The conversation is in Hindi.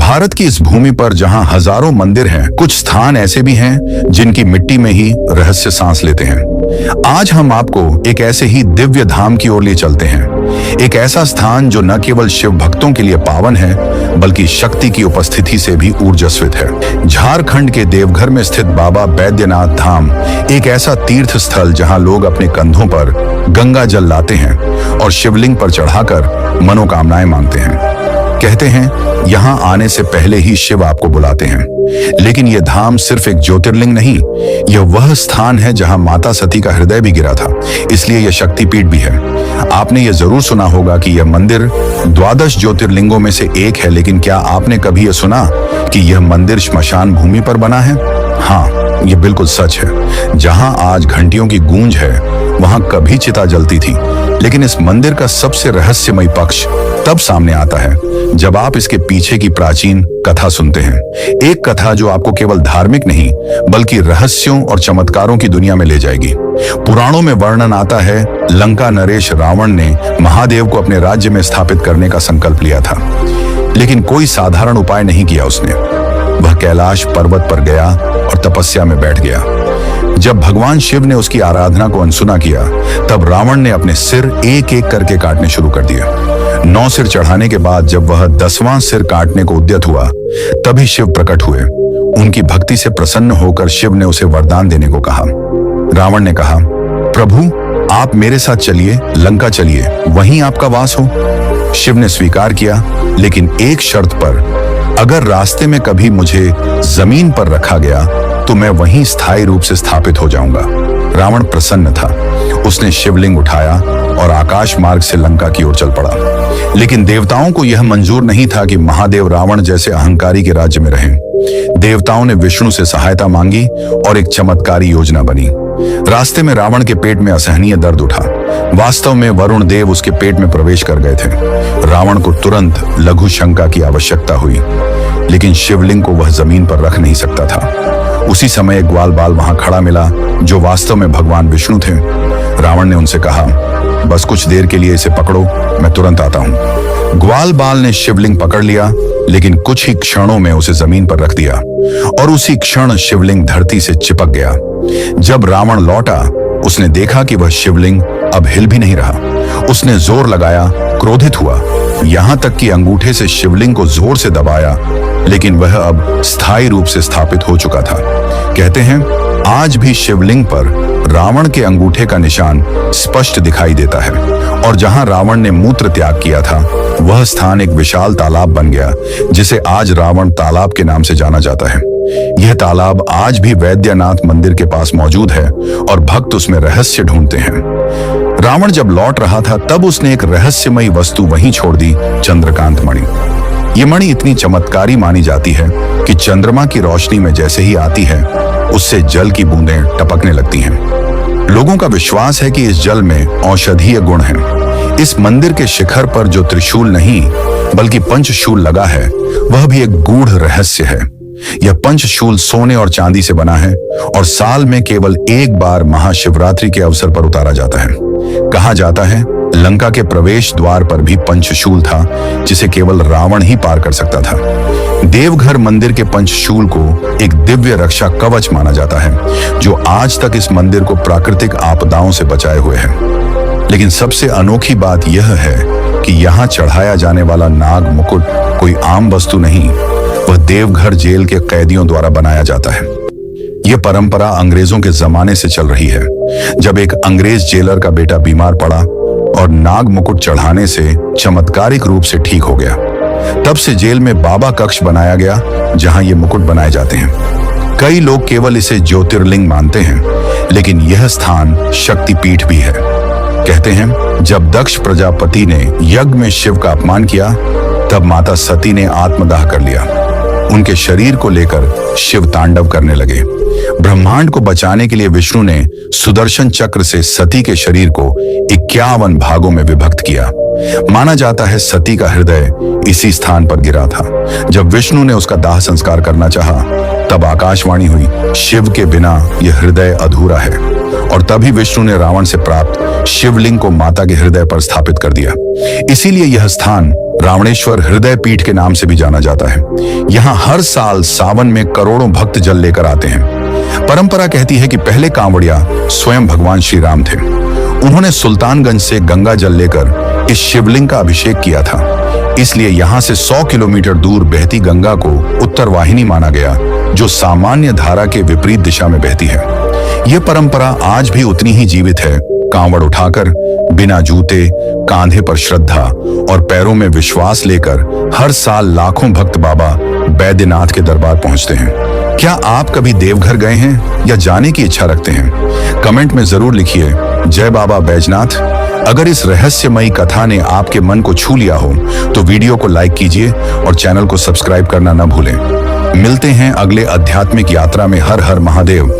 भारत की इस भूमि पर जहां हजारों मंदिर हैं, कुछ स्थान ऐसे भी हैं जिनकी मिट्टी में ही रहस्य सांस लेते हैं। आज हम आपको एक ऐसे ही दिव्य धाम की ओर ले चलते हैं। एक ऐसा स्थान जो न केवल शिव भक्तों के लिए पावन है, बल्कि शक्ति की उपस्थिति से भी ऊर्जस्वित है। झारखंड के देवघर में स्थित बाबा बैद्यनाथ धाम एक ऐसा तीर्थ स्थल जहां लोग अपने कंधों पर गंगा जल लाते हैं और शिवलिंग पर चढ़ाकर मनोकामनाएं मांगते हैं। कहते हैं यहाँ आने से पहले ही शिव आपको बुलाते हैं। लेकिन यह धाम सिर्फ एक ज्योतिर्लिंग नहीं, यह वह स्थान है जहां माता सती का हृदय भी गिरा था, इसलिए यह शक्तिपीठ भी है। आपने यह जरूर सुना होगा कि यह मंदिर 12 ज्योतिर्लिंगों में से एक है, लेकिन क्या आपने कभी यह सुना कि यह मंदिर श्मशान भूमि पर बना है? हाँ, ये बिल्कुल सच है। जहां आज घंटियों की गूंज है, वहां कभी चिता जलती थी। लेकिन इस मंदिर का सबसे रहस्यमय पक्ष तब सामने आता है जब आप इसके पीछे की प्राचीन कथा सुनते हैं। एक कथा जो आपको केवल धार्मिक नहीं, बल्कि रहस्यों और चमत्कारों की दुनिया में ले जाएगी। पुराणों में वर्णन आता है, लंका नरेश रावण ने महादेव को अपने राज्य में स्थापित करने का संकल्प लिया था, लेकिन कोई साधारण उपाय नहीं किया उसने। वह कैलाश पर्वत पर गया और तपस्या में बैठ गया। जब भगवान शिव ने उसकी आराधना को अनसुना किया, तब रावण ने अपने सिर एक एक करके काटने शुरू कर दिया। 9 सिर चढ़ाने के बाद जब वह 10वां सिर काटने को उद्यत हुआ, तभी शिव प्रकट हुए। उनकी भक्ति से प्रसन्न होकर शिव ने उसे वरदान देने को कहा। रावण ने कहा, प्रभु आप मेरे साथ चलिए, लंका चलिए, वहीं आपका वास हो। शिव ने स्वीकार किया, लेकिन एक शर्त पर, अगर रास्ते में कभी मुझे जमीन पर रखा गया तो मैं वहीं स्थायी रूप से स्थापित हो जाऊंगा। रावण प्रसन्न था। उसने शिवलिंग उठाया और आकाश मार्ग से लंका की ओर चल पड़ा। लेकिन देवताओं को यह मंजूर नहीं था कि महादेव रावण जैसे अहंकारी के राज्य में रहें। देवताओं ने विष्णु से सहायता मांगी और एक चमत्कारी योजना बनी। रास्ते में रावण के पेट में असहनीय दर्द उठा। वास्तव में वरुण देव उसके पेट में प्रवेश कर गए थे। रावण को तुरंत लघु शंका की आवश्यकता हुई, लेकिन शिवलिंग को वह जमीन पर रख नहीं सकता था। उसी समय एक ग्वाल बाल वहां खड़ा मिला, जो वास्तव में भगवान विष्णु थे। रावण ने उनसे कहा, बस कुछ देर के लिए इसे पकड़ो, मैं तुरंत आता हूं। ग्वाल बाल ने शिवलिंग पकड़ लिया, लेकिन कुछ ही क्षणों में उसे जमीन पर रख दिया और उसी क्षण शिवलिंग धरती से चिपक गया। जब रावण लौटा, उसने देखा कि वह शिवलिंग अब हिल भी नहीं रहा। उसने जोर लगाया, क्रोधित हुआ, यहां तक कि अंगूठे से शिवलिंग को जोर से दबाया, लेकिन वह अब स्थायी रूप से स्थापित हो चुका था। कहते हैं आज भी शिवलिंग पर रावण के अंगूठे का निशान स्पष्ट दिखाई देता है, और जहां रावण ने मूत्र त्याग किया था, वह स्थान एक विशाल तालाब बन गया, जिसे आज रावण तालाब के नाम से जाना जाता है। यह तालाब आज भी वैद्यनाथ मंदिर के पास मौजूद है और भक्त उसमें रहस्य ढूंढते हैं। रावण जब लौट रहा था, तब उसने एक रहस्यमयी वस्तु वहीं छोड़ दी, चंद्रकांत मणि। ये मणि इतनी चमत्कारी मानी जाती है कि चंद्रमा की रोशनी में जैसे ही आती है, उससे जल की बूंदें टपकने लगती हैं। लोगों का विश्वास है कि इस जल में औषधीय गुण हैं। इस मंदिर के शिखर पर जो त्रिशूल नहीं, बल्कि पंचशूल लगा है, वह भी एक गूढ़ रहस्य है। यह पंचशूल सोने और चांदी से बना है और साल में केवल एक बार महाशिवरात्रि के अवसर पर उतारा जाता है। कहा जाता है लंका के प्रवेश द्वार पर भी पंचशूल था, जिसे केवल रावण ही पार कर सकता था। देवघर मंदिर के पंचशूल को एक दिव्य रक्षा कवच माना जाता है, जो आज तक इस मंदिर को प्राकृतिक आपदाओं से बचाए हुए है। लेकिन सबसे अनोखी बात यह है कि यहाँ चढ़ाया जाने वाला नाग मुकुट कोई आम वस्तु नहीं, वह देवघर जेल के कैदियों द्वारा बनाया जाता है। यह परंपरा अंग्रेजों के जमाने से चल रही है। जब एक अंग्रेज जेलर का बेटा बीमार पड़ा और नाग मुकुट चढ़ाने से चमत्कारिक रूप से ठीक हो गया, तब से जेल में बाबा कक्ष बनाया गया, जहां ये मुकुट बनाए जाते हैं। कई लोग केवल इसे ज्योतिर्लिंग मानते हैं, लेकिन यह स्थान शक्तिपीठ भी है। कहते हैं जब दक्ष प्रजापति ने यज्ञ में शिव का अपमान किया, तब माता सती ने आत्मदाह कर लिया। उनके शरीर को लेकर शिव तांडव करने लगे। ब्रह्मांड को बचाने के लिए विष्णु ने सुदर्शन चक्र से सती के शरीर को 51 भागों में विभक्त किया। माना जाता है सती का हृदय इसी स्थान पर गिरा था। जब विष्णु ने उसका दाह संस्कार करना चाहा, तब आकाशवाणी हुई, शिव के बिना यह हृदय अधूरा है। और तभी विष्णु ने रावण से प्राप्त शिवलिंग को माता के हृदय पर स्थापित कर दिया। इसीलिए यह स्थान रावणेश्वर हृदय पीठ के नाम से भी जाना जाता है। यहाँ हर साल सावन में करोड़ों भक्त जल लेकर आते हैं। परंपरा कहती है कि पहले कांवड़िया स्वयं भगवान श्री राम थे। उन्होंने सुल्तानगंज से गंगा जल लेकर इस शिवलिंग का अभिषेक किया था। इसलिए यहाँ से 100 किलोमीटर दूर बहती गंगा को उत्तरवाहिनी माना गया, जो सामान्य धारा के विपरीत दिशा में बहती है। यह परंपरा आज भी उतनी ही जीवित है। कांवड़ उठाकर बिना जूते, कांधे पर श्रद्धा और पैरों में विश्वास लेकर हर साल लाखों भक्त बाबा बैद्यनाथ के दरबार पहुंचते हैं। क्या आप कभी देवघर गए हैं या जाने की इच्छा रखते हैं? कमेंट में जरूर लिखिए जय बाबा बैजनाथ। अगर इस रहस्यमयी कथा ने आपके मन को छू लिया हो तो वीडियो को लाइक कीजिए और चैनल को सब्सक्राइब करना न भूलें। मिलते हैं अगले आध्यात्मिक यात्रा में। हर हर महादेव।